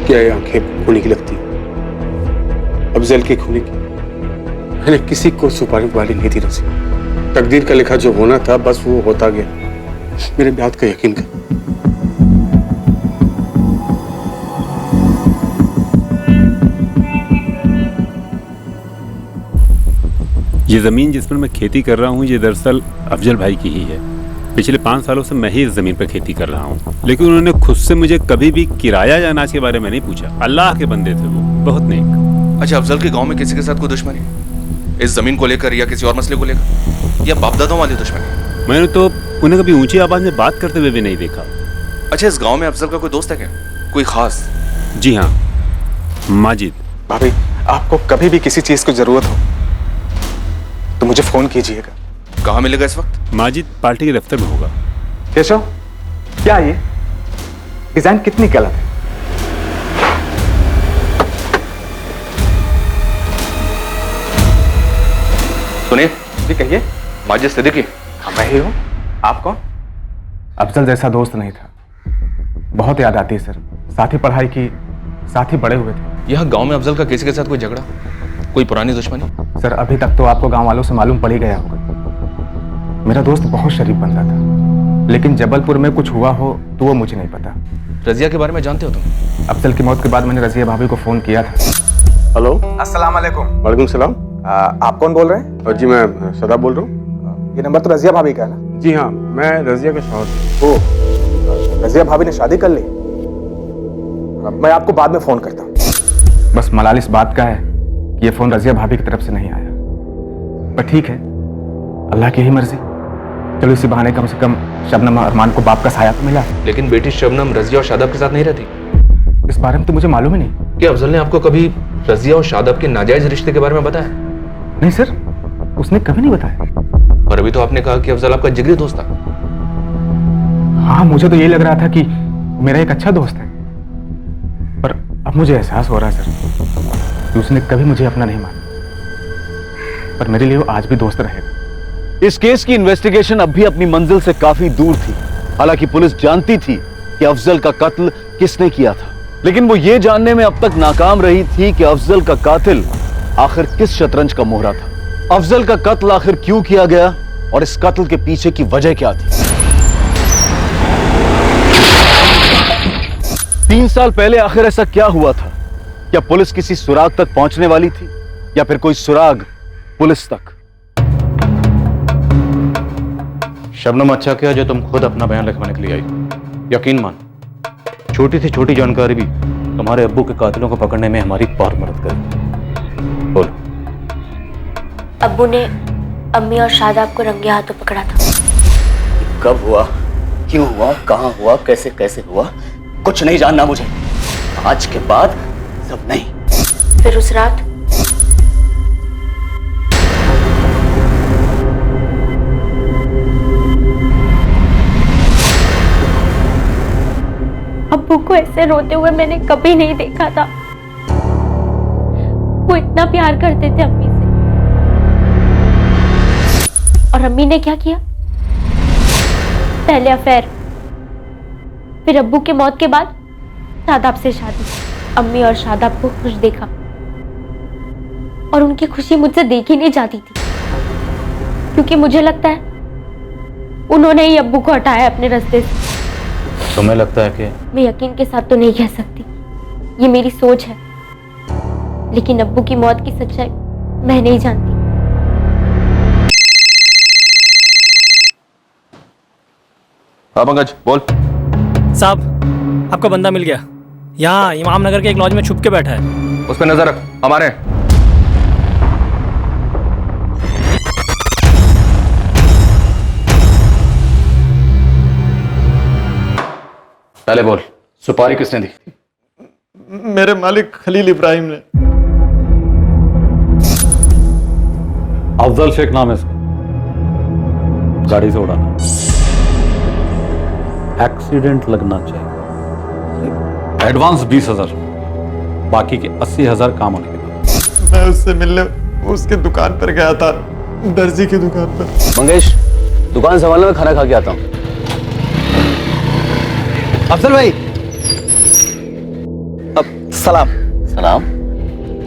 क्या ये आंखें खूनी की लगती? अफजल की खूनी की? मैंने किसी को सुपारी वाली नहीं दी रजी। तकदीर का लिखा जो होना था बस वो होता गया। मेरे बात का यकीन कर। ये ज़मीन जिस पर मैं खेती कर रहा हूँ ये दरअसल अफजल भाई की ही है। पिछले 5 सालों से मैं ही इस ज़मीन पर खेती कर रहा हूँ, लेकिन उन्होंने खुद से मुझे कभी भी किराया या अनाज के बारे में नहीं पूछा। अल्लाह के बंदे थे वो, बहुत नेक। अच्छा, अफजल के गांव में किसी के साथ कोई दुश्मनी इस जमीन को लेकर या किसी और मसले को लेकर, या बाप दादाओं वाली दुश्मनी? मैंने तो उन्हें कभी ऊंची आवाज में बात करते हुए भी नहीं देखा। अच्छा, इस गांव में अफजल का कोई दोस्त है क्या, कोई खास? जी हाँ, माजिद। भाभी, आपको कभी भी किसी चीज की जरूरत हो तो मुझे फोन कीजिएगा। कहाँ मिलेगा इस वक्त? माजिद पार्टी के दफ्तर में होगा। केशव, क्या ये डिजाइन कितनी गलत है? सुनिए जी कहिए। माजिद सिद्दीकी। मैं ही हूँ। आप कौन? अफजल जैसा दोस्त नहीं था, बहुत याद आती है सर। साथ ही पढ़ाई की, साथ ही बड़े हुए थे। यहाँ गांव में अफजल का किसी के साथ कोई झगड़ा, कोई पुरानी दुश्मनी? सर अभी तक तो आपको गांव वालों से मालूम पड़ ही गया होगा। मेरा दोस्त बहुत शरीफ बंदा था, लेकिन जबलपुर में कुछ हुआ हो तो वो मुझे नहीं पता। रजिया के बारे में जानते हो तुम? अफजल की मौत के बाद मैंने रजिया भाभी को फोन किया था। हेलो, अस्सलाम वालेकुम। वालेकुम सलाम। आप कौन बोल रहे हैं? जी मैं सदा बोल रहा हूँ। ये नंबर तो रजिया भाभी का है ना? जी हाँ, मैं रजिया का शौहर। ओ, रजिया भाभी ने शादी कर ली? मैं आपको बाद में फोन करता हूँ। बस मलाल इस बात का है कि ये फोन रजिया भाभी की तरफ से नहीं आया, पर ठीक है, अल्लाह की ही मर्जी। चलो इसी बहाने कम से कम शबनम और अरमान को बाप का साया तो मिला। लेकिन बेटी शबनम रजिया और शादाब के साथ नहीं रहती। इस बारे में तो मुझे मालूम ही नहीं। क्या अफजल ने आपको कभी रजिया और शादाब के नाजायज रिश्ते के बारे में बताया? नहीं सर, उसने कभी नहीं बताया। और अभी तो आपने कहा कि अफजल आपका जिगरी दोस्त था। हाँ, मुझे तो यही लग रहा था कि मेरा एक अच्छा दोस्त है, पर अब मुझे एहसास हो रहा है सर कि उसने कभी मुझे अपना नहीं माना, पर मेरे लिए वो आज भी दोस्त रहेगा। इस केस की इन्वेस्टिगेशन अब भी अपनी मंजिल से काफी दूर थी। हालांकि पुलिस जानती थी कि अफजल का कत्ल किसने किया था, लेकिन वो ये जानने में अब तक नाकाम रही थी कि अफजल का कातिल आखिर किस शतरंज का मोहरा था? अफजल का कत्ल आखिर क्यों किया गया और इस कत्ल के पीछे की वजह क्या थी? 3 साल पहले आखिर ऐसा क्या हुआ था? क्या पुलिस किसी सुराग तक पहुंचने वाली थी या फिर कोई सुराग पुलिस तक? शबनम, अच्छा किया जो तुम खुद अपना बयान लिखवाने के लिए आई। यकीन मान, छोटी से छोटी जानकारी भी तुम्हारे अब्बू के कातिलों को पकड़ने में हमारी बहुत मदद करेगी। बोलो। अब्बू ने अम्मी और शादाब को रंगे हाथों पकड़ा था। कब हुआ, क्यों हुआ, कहां हुआ, कैसे कैसे हुआ, कुछ नहीं जानना मुझे। आज के बाद सब नहीं। फिर उस रात अब्बू को ऐसे रोते हुए मैंने कभी नहीं देखा था। वो इतना प्यार करते थे अम्मी से। और अम्मी ने क्या किया? पहले अफेयर, फिर अब्बू के मौत के बाद शादाब से शादी। अम्मी और शादाब को खुश देखा और उनकी खुशी मुझसे देखी नहीं जाती थी, क्योंकि मुझे लगता है उन्होंने ही अब्बू को हटाया अपने रास्ते से। तुम्हें लगता है कि मैं यकीन के साथ तो नहीं कह सकती, ये मेरी सोच है, लेकिन अब्बू की मौत की सच्चाई मैं नहीं जानती। हाँ पंकज, बोल। साहब, आपका बंदा मिल गया। यहाँ इमाम नगर के एक लॉज में छुप के बैठा है। उस पर नजर रख, हमारे हैं। पहले बोल, सुपारी किसने दी? मेरे मालिक खलील इब्राहिम ने। अफजल शेख नाम है इसका। गाड़ी से उड़ाना, एक्सीडेंट लगना चाहिए। एडवांस 20,000, बाकी के 80,000 काम होने के बाद। मैं उससे मिलने उसके दुकान पर गया था, दर्जी की दुकान पर। मंगेश, दुकान संभालने में खाना खा के आता हूं। अफजल भाई, अब सलाम। सलाम।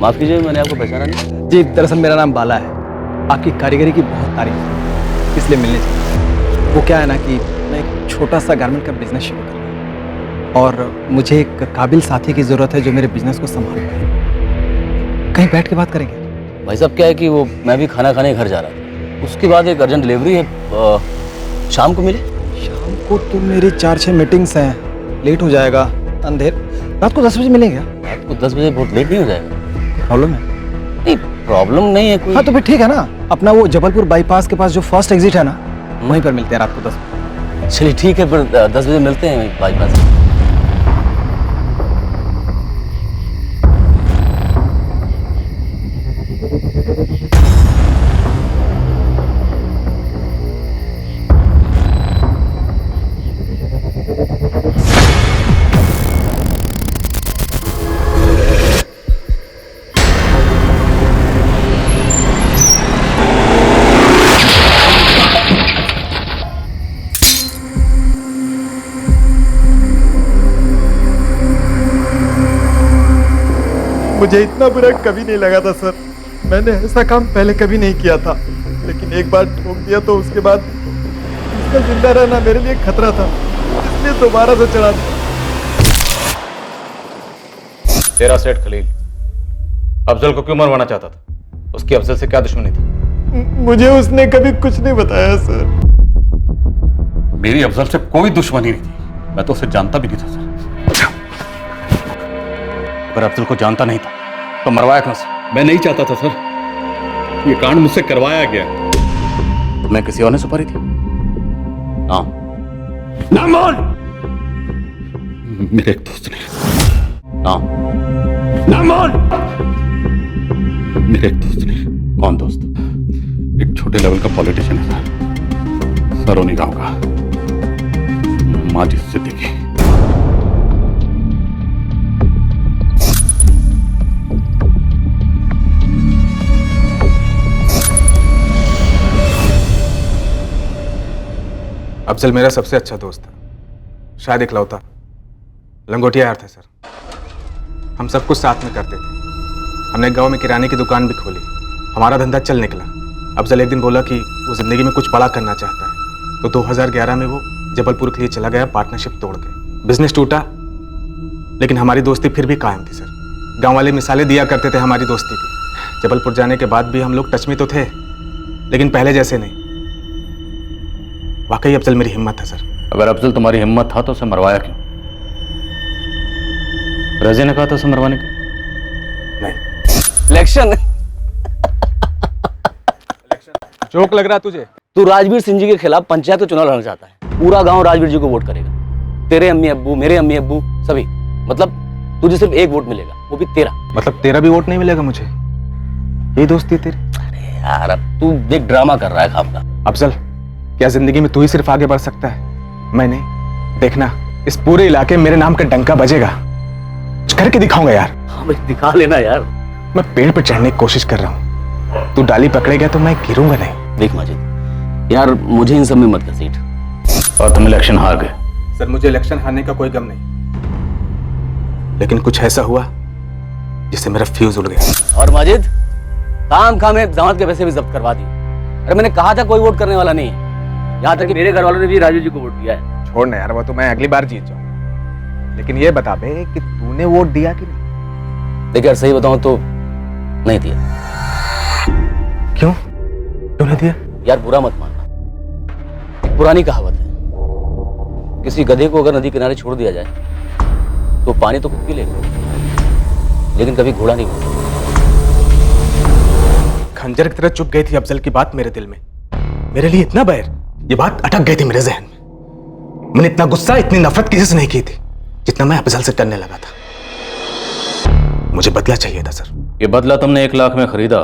माफ कीजिए, मैंने आपको पहचाना नहीं। जी, दरअसल मेरा नाम बाला है। आपकी कारीगरी की बहुत तारीफ है, इसलिए मिलने चाहिए। वो क्या है ना कि मैं एक छोटा सा गारमेंट का बिजनेस शुरू कर रहा हूँ और मुझे एक काबिल साथी की ज़रूरत है जो मेरे बिजनेस को संभाल पाए। कहीं बैठ के बात करेंगे? भाई साहब, क्या है कि वो मैं भी खाना खाने घर जा रहा था, उसके बाद एक अर्जेंट डिलीवरी है, शाम को मिले। शाम को तो मेरी 4-6 मीटिंग्स हैं, लेट हो जाएगा। अंधेर रात को 10 बजे मिलेंगे। रात को 10 बजे बहुत लेट नहीं हो जाएगा? प्रॉब्लम है? नहीं, प्रॉब्लम नहीं है कोई। हाँ तो फिर ठीक है ना, अपना वो जबलपुर बाईपास के पास जो फर्स्ट एग्जिट है ना, वहीं पर मिलते हैं रात को 10 बजे। चलिए ठीक है, फिर 10 बजे मिलते हैं बाईपास। मुझे इतना बुरा कभी नहीं लगा था सर। मैंने ऐसा काम पहले कभी नहीं किया था, लेकिन एक बार ठोक दिया तो उसके बाद इसका जिंदा रहना मेरे लिए खतरा था, इसलिए दोबारा से चढ़ा दिया। तेरा सेठ खलील अफजल को क्यों मरवाना चाहता था? उसकी अफजल से क्या दुश्मनी थी? मुझे उसने कभी कुछ नहीं बताया सर। मेरी अफजल से कोई दुश्मनी नहीं थी, मैं तो उसे जानता भी नहीं था सर। अगर अफजल को जानता नहीं था तो मरवाया क्यों से? मैं नहीं चाहता था सर, ये कांड मुझसे करवाया गया। तुम्हें किसी और ने सुपारी थी? हाँ। नाम बोल। मेरे एक दोस्त ने। हाँ। नाम बोल। मेरे एक दोस्त ने। कौन दोस्त? एक छोटे लेवल का पॉलिटिशियन है, सरोनी गांव का, माजिद सिद्दीकी। अफजल मेरा सबसे अच्छा दोस्त था, शायद इकलौता। लंगोटिया यार थे सर, हम सब कुछ साथ में करते थे। हमने गांव में किराने की दुकान भी खोली, हमारा धंधा चल निकला। अफजल एक दिन बोला कि वो जिंदगी में कुछ बड़ा करना चाहता है, तो 2011 में वो जबलपुर के लिए चला गया पार्टनरशिप तोड़ के। बिजनेस टूटा, लेकिन हमारी दोस्ती फिर भी कायम थी सर। गांव वाले मिसालें दिया करते थे हमारी दोस्ती की। जबलपुर जाने के बाद भी हम लोग टच में तो थे, लेकिन पहले जैसे नहीं। वाकई अफजल मेरी हिम्मत है सर। अगर अफजल तुम्हारी हिम्मत था तो उसे मरवाया क्यों? रज़िया ने कहा था उसे मरवाने के? नहीं। इलेक्शन जोक लग रहा तुझे? तू राजवीर सिंह जी के खिलाफ पंचायत का चुनाव लड़ना चाहता है। पूरा गांव राजवीर जी को वोट करेगा। तेरे अम्मी अब्बू, मेरे अम्मी अब्बू, सभी। मतलब तुझे सिर्फ एक वोट मिलेगा, वो भी तेरा। मतलब तेरा भी वोट नहीं मिलेगा मुझे? यही दोस्ती है तेरी? अरे यार, अब तू एक ड्रामा कर रहा है खाम का। अफजल, क्या जिंदगी में तू ही सिर्फ आगे बढ़ सकता है, मैं नहीं? देखना, इस पूरे इलाके में मेरे नाम का डंका बजेगा। कुछ करके दिखाऊंगा यार। हाँ भाई, दिखा लेना यार। मैं पेड़ पर चढ़ने की कोशिश कर रहा हूँ, तू डाली पकड़ेगा तो मैं गिरूंगा नहीं। देख माजिद यार, मुझे इन सब में मत घसीट। और तुम इलेक्शन हार गए। सर, मुझे इलेक्शन हारने का कोई गम नहीं, लेकिन कुछ ऐसा हुआ जिससे मेरा फ्यूज उड़ गया। और माजिद, काम में दामाद के पैसे भी जब्त करवा दिए। अरे मैंने कहा था कोई वोट करने वाला नहीं है। यहाँ तक कि मेरे घर वालों ने भी राजू जी को वोट दिया है। छोड़ ना यार, वो तो मैं अगली बार जीत जाऊँ। लेकिन ये बता बे कि तूने वोट दिया कि नहीं? देखिए यार, सही बताऊं तो नहीं दिया। क्यों नहीं दिया? यार बुरा मत मानना, पुरानी कहावत है, किसी गधे को अगर नदी किनारे छोड़ दिया जाए तो पानी तो खुद पी लेगा, लेकिन कभी घोड़ा नहीं बन। खंजर की तरह चुप गई थी अफजल की बात मेरे दिल में। मेरे लिए इतना बैर, ये बात अटक गई थी मेरे जहन में। मैंने इतना गुस्सा, इतनी नफरत किसी से नहीं की थी जितना मैं अफजल से करने लगा था। मुझे बदला चाहिए था सर। ये बदला तुमने 1 लाख में खरीदा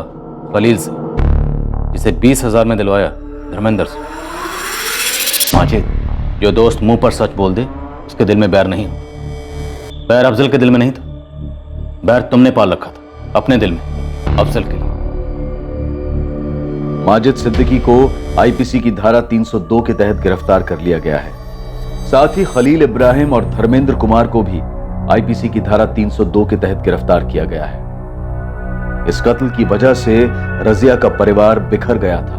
खलील से, जिसे 20,000 में दिलवाया धर्मेंद्र से। माजिद, जो दोस्त मुंह पर सच बोल दे उसके दिल में बैर नहीं होता। बैर अफजल के दिल में नहीं था, बैर तुमने पाल रखा था अपने दिल में अफजल के लिए। माजिद सिद्दीकी को आईपीसी की धारा 302 के तहत गिरफ्तार कर लिया गया है। साथ ही खलील इब्राहिम और धर्मेंद्र कुमार को भी आईपीसी की धारा 302 के तहत गिरफ्तार किया गया है। इस कत्ल की वजह से रजिया का परिवार बिखर गया था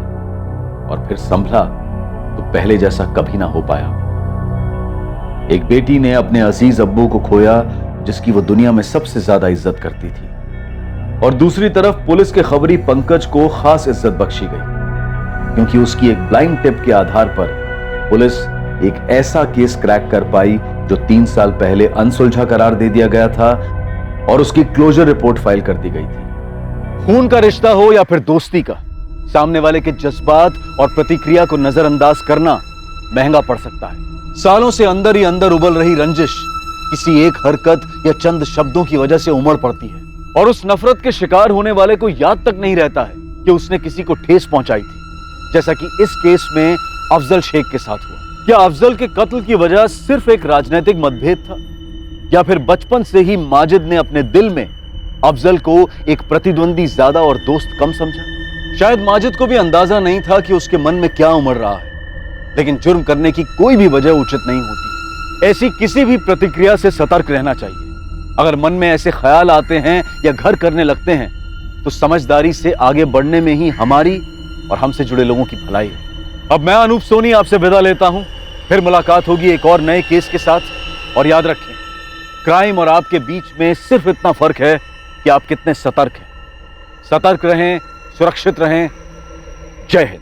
और फिर संभला तो पहले जैसा कभी ना हो पाया। एक बेटी ने अपने अजीज अब्बू को खोया जिसकी वो दुनिया में सबसे ज्यादा इज्जत करती थी, और दूसरी तरफ पुलिस के खबरी पंकज को खास इज्जत बख्शी गई क्योंकि उसकी एक ब्लाइंड टिप के आधार पर पुलिस एक ऐसा केस क्रैक कर पाई जो 3 साल पहले अनसुलझा करार दे दिया गया था और उसकी क्लोजर रिपोर्ट फाइल कर दी गई थी। खून का रिश्ता हो या फिर दोस्ती का, सामने वाले के जज्बात और प्रतिक्रिया को नजरअंदाज करना महंगा पड़ सकता है। सालों से अंदर ही अंदर उबल रही रंजिश किसी एक हरकत या चंद शब्दों की वजह से उमड़ पड़ती है, और उस नफरत के शिकार होने वाले को याद तक नहीं रहता है कि उसने किसी को ठेस पहुंचाई थी, जैसा कि इस केस में अफजल शेख के साथ हुआ। क्या अफजल के कत्ल की वजह सिर्फ एक राजनीतिक मतभेद था, या फिर बचपन से ही माजिद ने अपने दिल में अफजल को एक प्रतिद्वंदी ज्यादा और दोस्त कम समझा? शायद माजिद को भी अंदाजा नहीं था कि उसके मन में क्या उमड़ रहा है, लेकिन जुर्म करने की कोई भी वजह उचित नहीं होती। ऐसी किसी भी प्रतिक्रिया से सतर्क रहना चाहिए। अगर मन में ऐसे ख्याल आते हैं या घर करने लगते हैं तो समझदारी से आगे बढ़ने में ही हमारी और हमसे जुड़े लोगों की भलाई है। अब मैं अनूप सोनी आपसे विदा लेता हूं, फिर मुलाकात होगी एक और नए केस के साथ। और याद रखें, क्राइम और आपके बीच में सिर्फ इतना फर्क है कि आप कितने सतर्क हैं। सतर्क रहें, सुरक्षित रहें। जय हिंद।